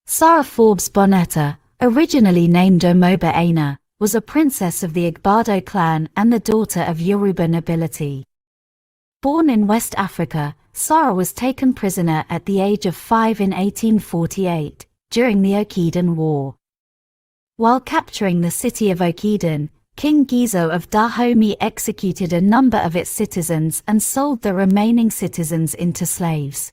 Sara Forbes Bonetta, originally named Bonetta, was a princess of the Igbado clan and the daughter of Yoruba nobility. Born in West Africa, Sara was taken prisoner at the age of 5 in 1848, during the Okiedan War. While capturing the city of Okiedan, King Gizo of Dahomey executed a number of its citizens and sold the remaining citizens into slaves.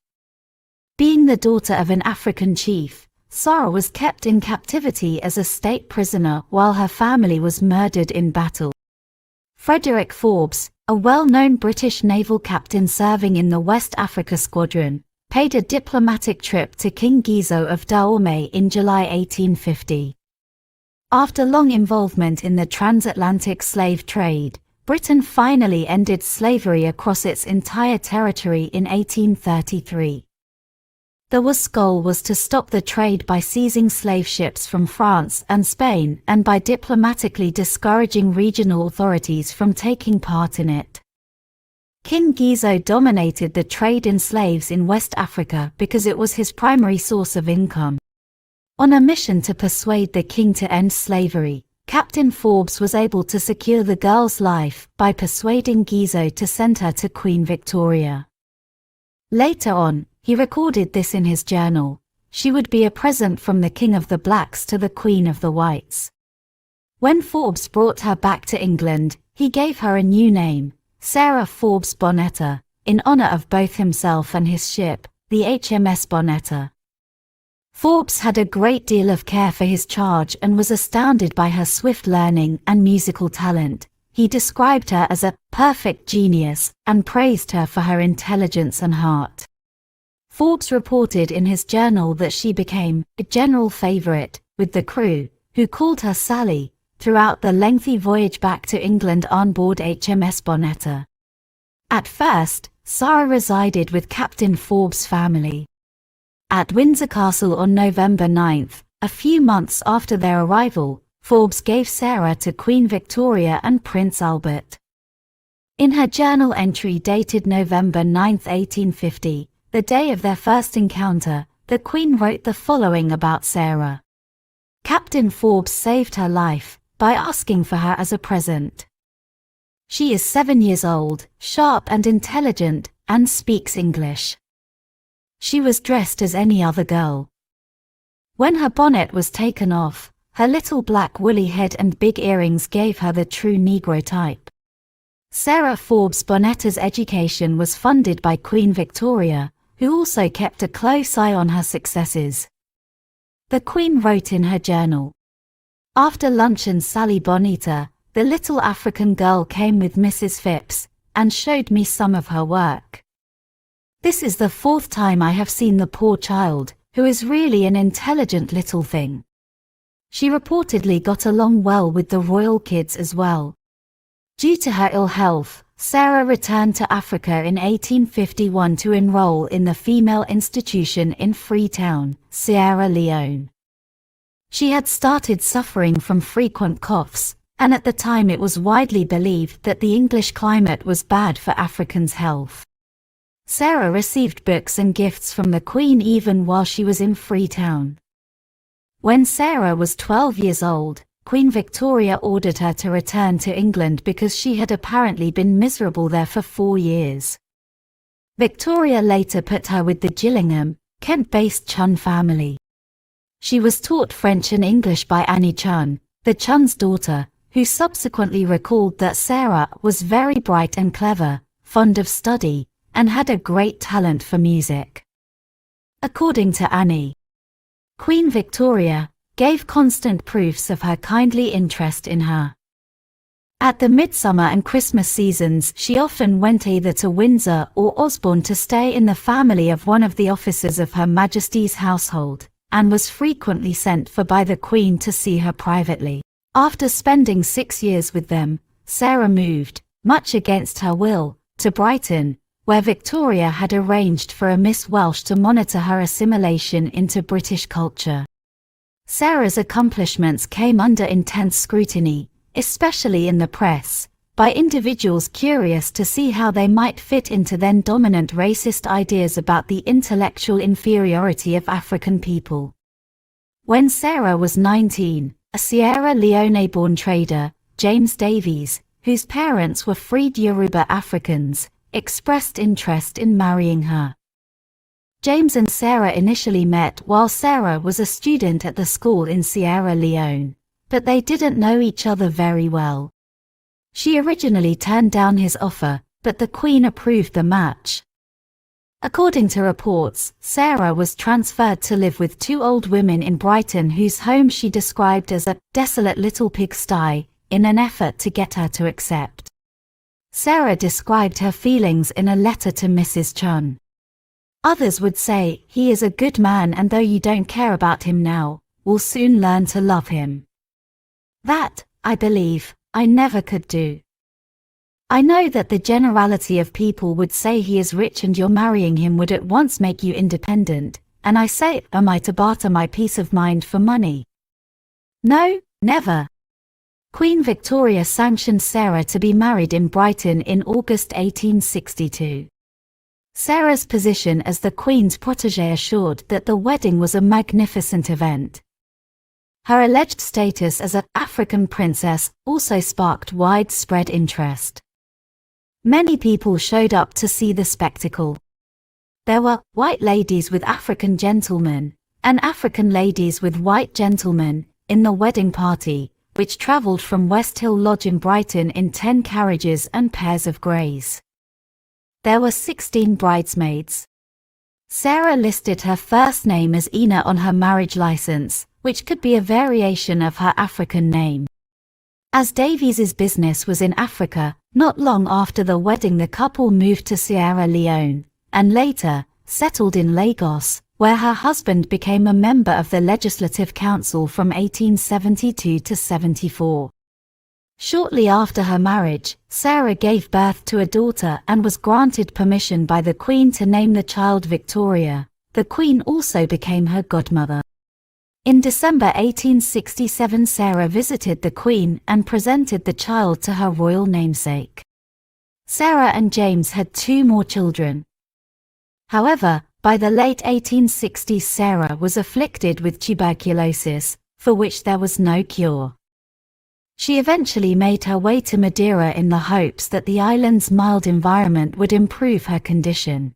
Being the daughter of an African chief, Sara was kept in captivity as a state prisoner while her family was murdered in battle. Frederick Forbes, a well-known British naval captain serving in the West Africa Squadron, paid a diplomatic trip to King Gizo of Dahomey in July 1850. After long involvement in the transatlantic slave trade, Britain finally ended slavery across its entire territory in 1833. The goal was to stop the trade by seizing slave ships from France and Spain and by diplomatically discouraging regional authorities from taking part in it. King Gizo dominated the trade in slaves in West Africa because it was his primary source of income. On a mission to persuade the king to end slavery, Captain Forbes was able to secure the girl's life by persuading Gizo to send her to Queen Victoria. Later on, he recorded this in his journal: "She would be a present from the King of the Blacks to the Queen of the Whites." When Forbes brought her back to England, he gave her a new name, Sara Forbes Bonetta, in honor of both himself and his ship, the HMS Bonetta. Forbes had a great deal of care for his charge and was astounded by her swift learning and musical talent. He described her as a perfect genius and praised her for her intelligence and heart. Forbes reported in his journal that she became a general favorite with the crew, who called her Sally, throughout the lengthy voyage back to England on board HMS Bonetta. At first, Sara resided with Captain Forbes' family at Windsor Castle on November 9. A few months after their arrival, Forbes gave Sara to Queen Victoria and Prince Albert. In her journal entry dated November 9, 1850, the day of their first encounter, the Queen wrote the following about Sara. "Captain Forbes saved her life by asking for her as a present. She is 7 years old, sharp and intelligent, and speaks English. She was dressed as any other girl. When her bonnet was taken off, her little black woolly head and big earrings gave her the true Negro type." Sara Forbes Bonetta's education was funded by Queen Victoria, who also kept a close eye on her successes. The Queen wrote in her journal, "After luncheon Sally Bonetta, the little African girl, came with Mrs. Phipps, and showed me some of her work. This is the 4th time I have seen the poor child, who is really an intelligent little thing." She reportedly got along well with the royal kids as well. Due to her ill health, Sara returned to Africa in 1851 to enroll in the female institution in Freetown, Sierra Leone. She had started suffering from frequent coughs, and at the time it was widely believed that the English climate was bad for Africans' health. Sara received books and gifts from the Queen even while she was in Freetown. When Sara was 12 years old, Queen Victoria ordered her to return to England because she had apparently been miserable there for 4 years. Victoria later put her with the Gillingham, Kent-based Chun family. She was taught French and English by Annie Chun, the Chun's daughter, who subsequently recalled that Sara was very bright and clever, fond of study, and had a great talent for music. According to Annie, Queen Victoria gave constant proofs of her kindly interest in her. At the midsummer and Christmas seasons, she often went either to Windsor or Osborne to stay in the family of one of the officers of Her Majesty's household, and was frequently sent for by the Queen to see her privately. After spending 6 years with them, Sara moved, much against her will, to Brighton, where Victoria had arranged for a Miss Welsh to monitor her assimilation into British culture. Sara's accomplishments came under intense scrutiny, especially in the press, by individuals curious to see how they might fit into then dominant racist ideas about the intellectual inferiority of African people. When Sara was 19, a Sierra Leone-born trader, James Davies, whose parents were freed Yoruba Africans, expressed interest in marrying her. James and Sara initially met while Sara was a student at the school in Sierra Leone, but they didn't know each other very well. She originally turned down his offer, but the Queen approved the match. According to reports, Sara was transferred to live with two old women in Brighton whose home she described as a desolate little pigsty, in an effort to get her to accept. Sara described her feelings in a letter to Mrs. Chun. Others would say, "He is a good man, and though you don't care about him now, will soon learn to love him." That, I believe, I never could do. I know that the generality of people would say he is rich and your marrying him would at once make you independent, and I say, am I to barter my peace of mind for money? No, never. Queen Victoria sanctioned Sara to be married in Brighton in August 1862. Sara's position as the Queen's protégée assured that the wedding was a magnificent event. Her alleged status as an African princess also sparked widespread interest. Many people showed up to see the spectacle. There were white ladies with African gentlemen, and African ladies with white gentlemen, in the wedding party, which travelled from West Hill Lodge in Brighton in 10 carriages and pairs of greys. There were 16 bridesmaids. Sara listed her first name as Ina on her marriage license, which could be a variation of her African name. As Davies's business was in Africa, not long after the wedding the couple moved to Sierra Leone, and later, settled in Lagos, where her husband became a member of the Legislative Council from 1872 to 74. Shortly after her marriage, Sara gave birth to a daughter and was granted permission by the Queen to name the child Victoria. The Queen also became her godmother. In December 1867, Sara visited the Queen and presented the child to her royal namesake. Sara and James had 2 more children. However, by the late 1860s Sara was afflicted with tuberculosis, for which there was no cure. She eventually made her way to Madeira in the hopes that the island's mild environment would improve her condition.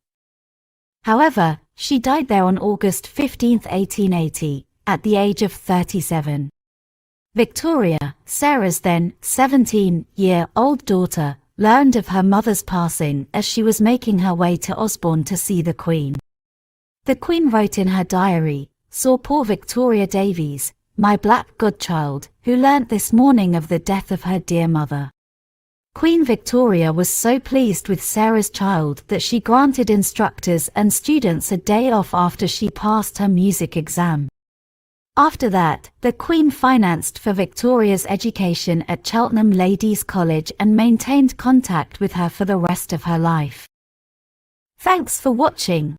However, she died there on August 15, 1880. At the age of 37. Victoria, Sara's then 17-year-old daughter, learned of her mother's passing as she was making her way to Osborne to see the Queen. The Queen wrote in her diary, "Saw poor Victoria Davies, my black godchild, who learnt this morning of the death of her dear mother." Queen Victoria was so pleased with Sara's child that she granted instructors and students a day off after she passed her music exam. After that, the Queen financed for Victoria's education at Cheltenham Ladies' College and maintained contact with her for the rest of her life. Thanks for watching.